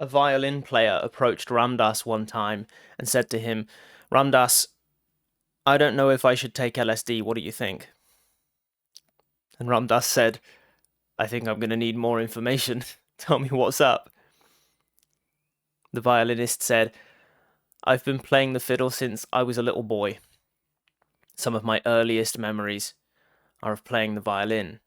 A violin player approached Ramdas one time and said to him, "Ramdas, I don't know if I should take LSD. What do you think?" And Ramdas said, "I think I'm going to need more information. Tell me what's up." The violinist said, "I've been playing the fiddle since I was a little boy. Some of my earliest memories are of playing the violin.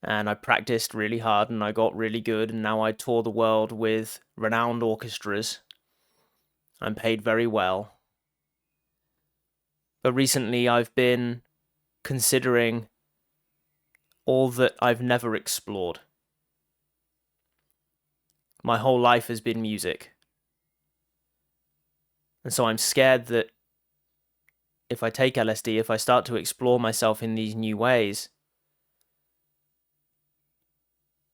And I practiced really hard and I got really good, and now I tour the world with renowned orchestras. I'm paid very well. But recently I've been considering all that I've never explored. My whole life has been music. And so I'm scared that if I take LSD, if I start to explore myself in these new ways,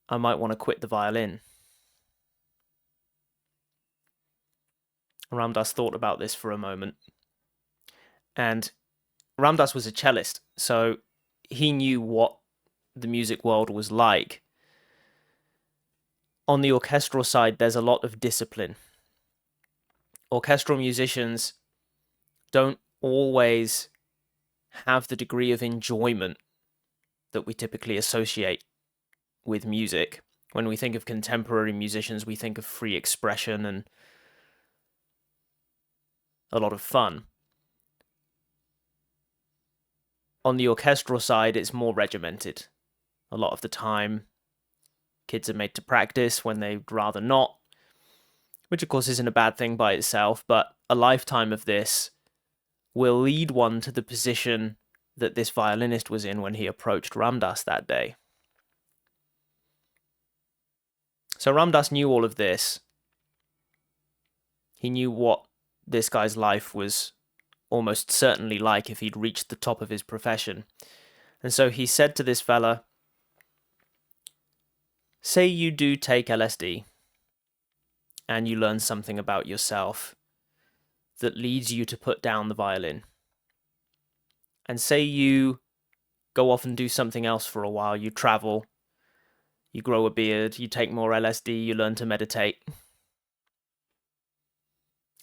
I might want to quit the violin." Ramdas thought about this for a moment. And Ramdas was a cellist, so he knew what the music world was like. On the orchestral side, there's a lot of discipline. Orchestral musicians don't always have the degree of enjoyment that we typically associate with music. When we think of contemporary musicians, we think of free expression and a lot of fun. On the orchestral side, it's more regimented. A lot of the time, kids are made to practice when they'd rather not, which of course isn't a bad thing by itself, but a lifetime of this will lead one to the position that this violinist was in when he approached Ramdas that day. So Ramdas knew all of this. He knew what this guy's life was almost certainly like if he'd reached the top of his profession. And so he said to this fella, "Say you do take LSD and you learn something about yourself that leads you to put down the violin. And say you go off and do something else for a while. You travel, you grow a beard, you take more LSD, you learn to meditate.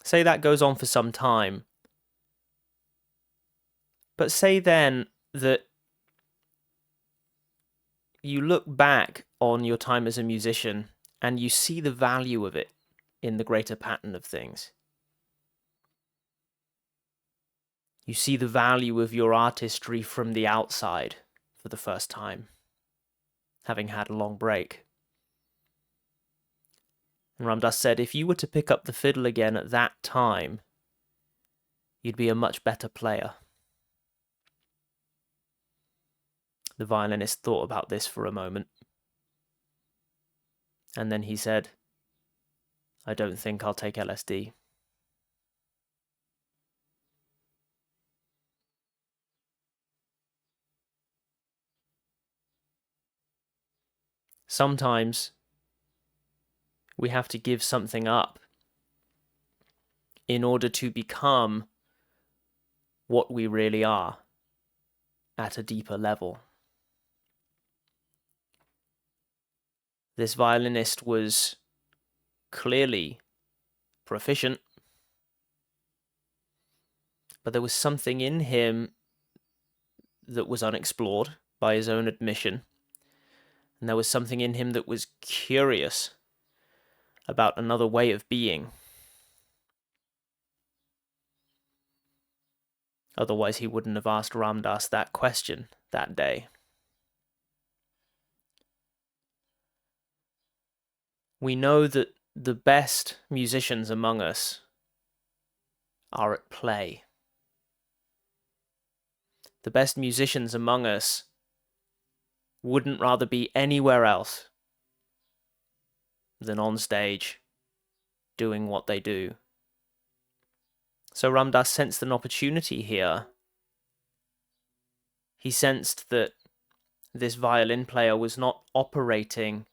Say that goes on for some time. But say then that you look back on your time as a musician and you see the value of it in the greater pattern of things. You see the value of your artistry from the outside for the first time, having had a long break." And Ramdas said, "If you were to pick up the fiddle again at that time, you'd be a much better player." The violinist thought about this for a moment. And then he said, "I don't think I'll take LSD." Sometimes we have to give something up in order to become what we really are at a deeper level. This violinist was clearly proficient, but there was something in him that was unexplored by his own admission. And there was something in him that was curious about another way of being. Otherwise, he wouldn't have asked Ramdas that question that day. We know that the best musicians among us are at play. The best musicians among us wouldn't rather be anywhere else than on stage doing what they do. So Ramdas sensed an opportunity here. He sensed that this violin player was not operating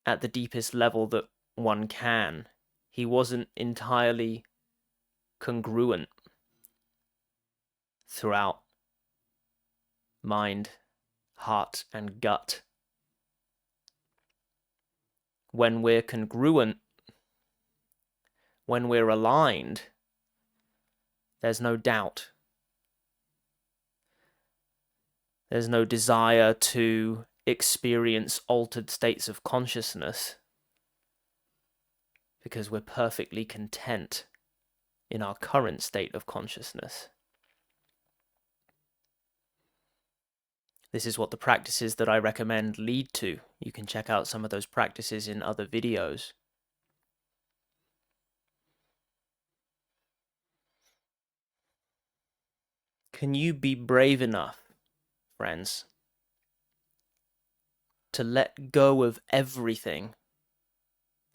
at the deepest level that one can. He wasn't entirely congruent throughout mind, heart, and gut. when we're congruent, when we're aligned, there's no doubt. There's no desire to experience altered states of consciousness because we're perfectly content in our current state of consciousness. This is what the practices that I recommend lead to. You can check out some of those practices in other videos. Can you be brave enough, friends, to let go of everything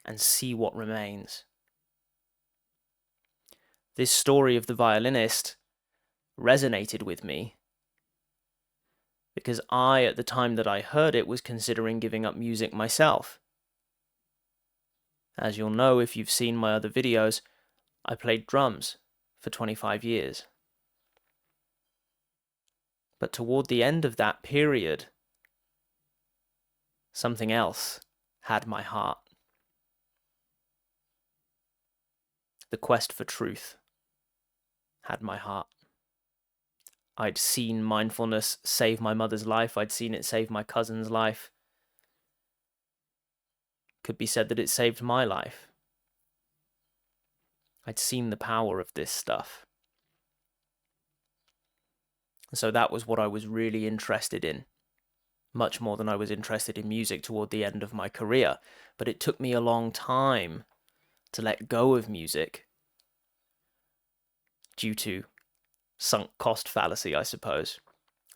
and see what remains? This story of the violinist resonated with me because I, at the time that I heard it, was considering giving up music myself. As you'll know if you've seen my other videos, I played drums for 25 years. But toward the end of that period, something else had my heart. The quest for truth had my heart. I'd seen mindfulness save my mother's life. I'd seen it save my cousin's life. Could be said that it saved my life. I'd seen the power of this stuff. So that was what I was really interested in, much more than I was interested in music toward the end of my career. But it took me a long time to let go of music due to sunk cost fallacy, I suppose.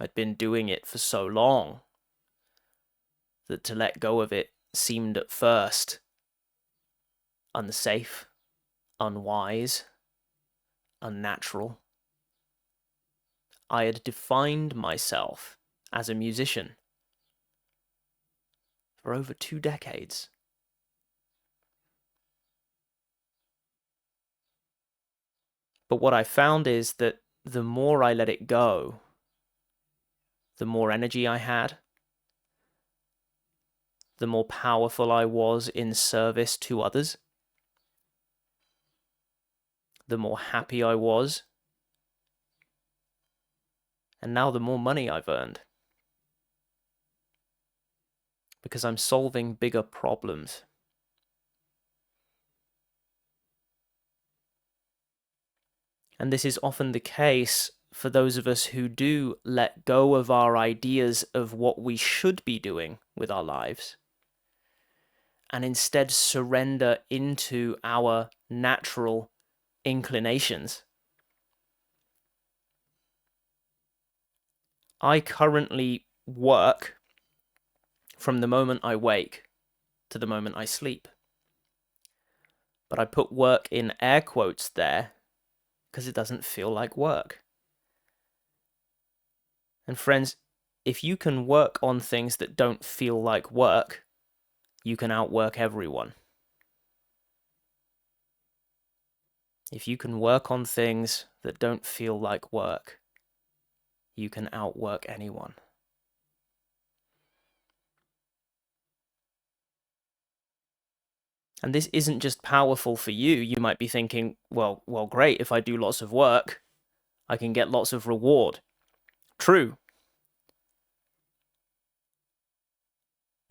I'd been doing it for so long that to let go of it seemed at first unsafe, unwise, unnatural. I had defined myself as a musician for over 2 decades. But what I found is that the more I let it go, the more energy I had, the more powerful I was in service to others, the more happy I was, and now the more money I've earned. Because I'm solving bigger problems. And this is often the case for those of us who do let go of our ideas of what we should be doing with our lives, and instead surrender into our natural inclinations. I currently work from the moment I wake to the moment I sleep. But I put work in air quotes there because it doesn't feel like work. And friends, if you can work on things that don't feel like work, you can outwork everyone. If you can work on things that don't feel like work, you can outwork anyone. And this isn't just powerful for you. You might be thinking, well, great, if I do lots of work, I can get lots of reward. True.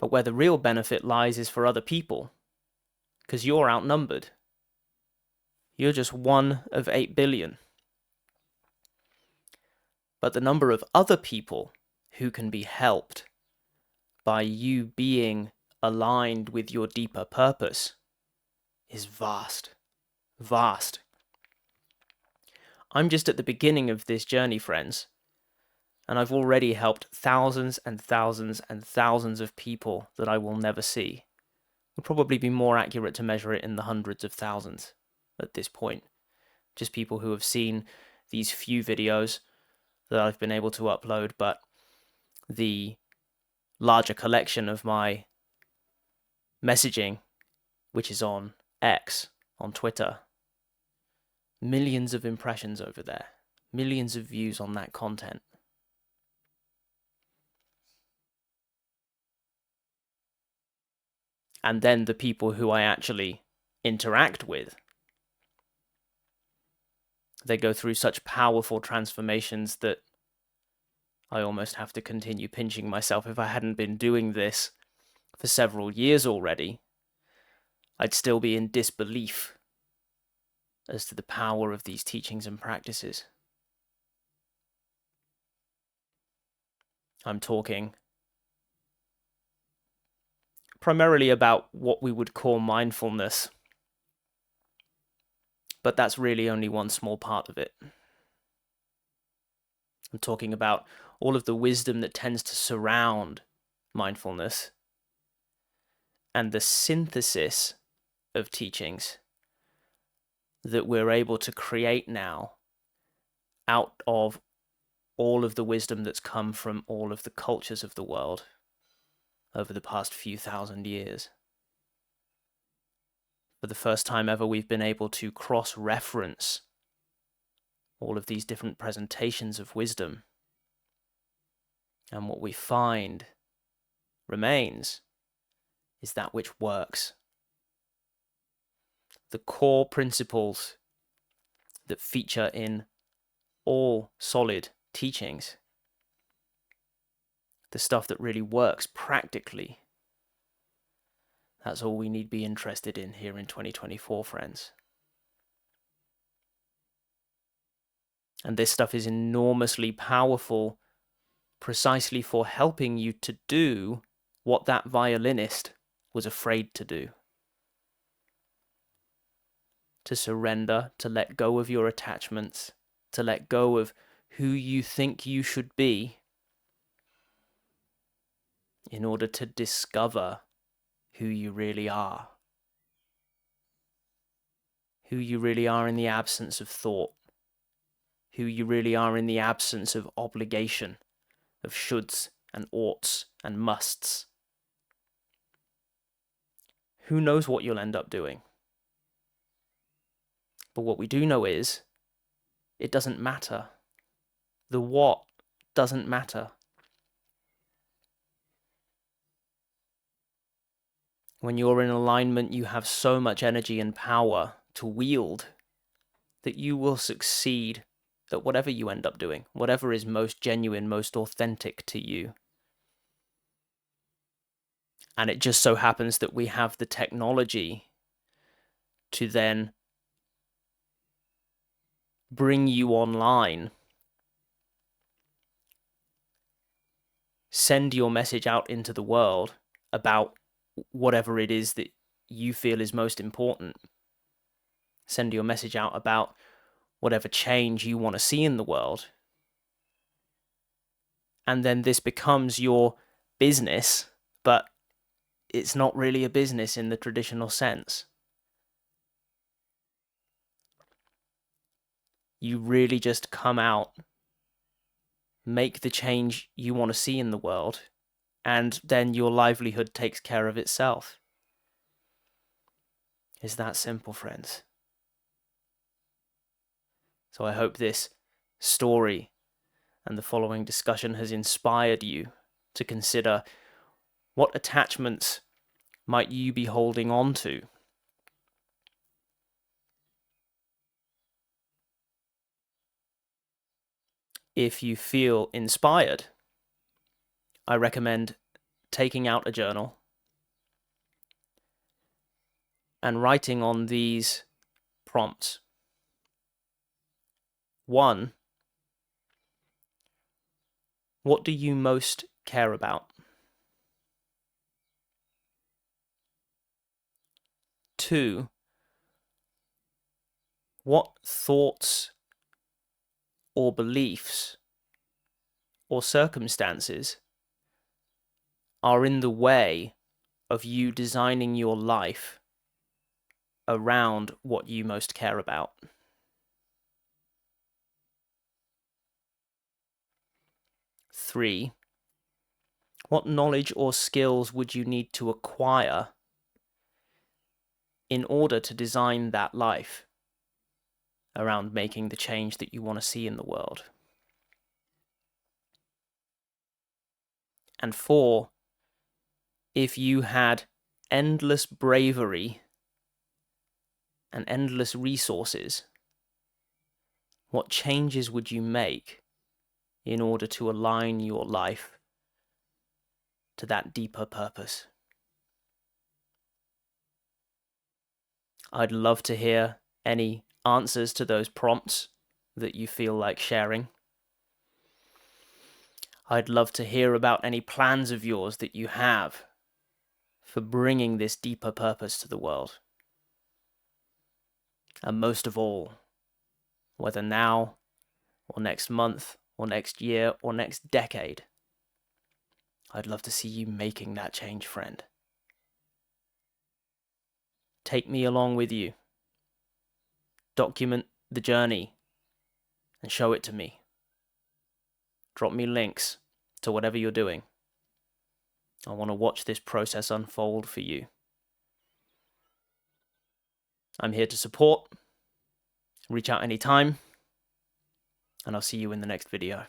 But where the real benefit lies is for other people, because you're outnumbered. You're just one of 8 billion. But the number of other people who can be helped by you being aligned with your deeper purpose is vast, vast. I'm just at the beginning of this journey, friends, and I've already helped thousands and thousands and thousands of people that I will never see. It would probably be more accurate to measure it in the hundreds of thousands at this point. Just people who have seen these few videos that I've been able to upload, but the larger collection of my messaging, which is on X, on Twitter, millions of impressions over there, millions of views on that content. and then the people who I actually interact with, they go through such powerful transformations that I almost have to continue pinching myself. If I hadn't been doing this for several years already, I'd still be in disbelief as to the power of these teachings and practices. I'm talking primarily about what we would call mindfulness, but that's really only one small part of it. I'm talking about all of the wisdom that tends to surround mindfulness and the synthesis of teachings that we're able to create now out of all of the wisdom that's come from all of the cultures of the world over the past few thousand years. For the first time ever, we've been able to cross-reference all of these different presentations of wisdom. And what we find remains is that which works. The core principles that feature in all solid teachings, the stuff that really works practically, that's all we need be interested in here in 2024, friends. And this stuff is enormously powerful precisely for helping you to do what that violinist was afraid to do. To surrender, to let go of your attachments, to let go of who you think you should be in order to discover who you really are. Who you really are in the absence of thought. Who you really are in the absence of obligation, of shoulds and oughts and musts. Who knows what you'll end up doing? But what we do know is, it doesn't matter. The what doesn't matter. When you're in alignment, you have so much energy and power to wield that you will succeed at whatever you end up doing, whatever is most genuine, most authentic to you. And it just so happens that we have the technology to then bring you online, send your message out into the world about whatever it is that you feel is most important. Send your message out about whatever change you want to see in the world. And then this becomes your business, but it's not really a business in the traditional sense. You really just come out, make the change you want to see in the world, and then your livelihood takes care of itself. It's that simple, friends. So I hope this story and the following discussion has inspired you to consider what attachments might you be holding on to. If you feel inspired, I recommend taking out a journal and writing on these prompts. 1, what do you most care about? 2, what thoughts or beliefs or circumstances are in the way of you designing your life around what you most care about? 3, what knowledge or skills would you need to acquire in order to design that life around making the change that you want to see in the world? And 4, if you had endless bravery and endless resources, what changes would you make in order to align your life to that deeper purpose? I'd love to hear any answers to those prompts that you feel like sharing. I'd love to hear about any plans of yours that you have for bringing this deeper purpose to the world. And most of all, whether now or next month or next year or next decade, I'd love to see you making that change, friend. Take me along with you. Document the journey and show it to me. Drop me links to whatever you're doing. I want to watch this process unfold for you. I'm here to support. Reach out anytime, and I'll see you in the next video.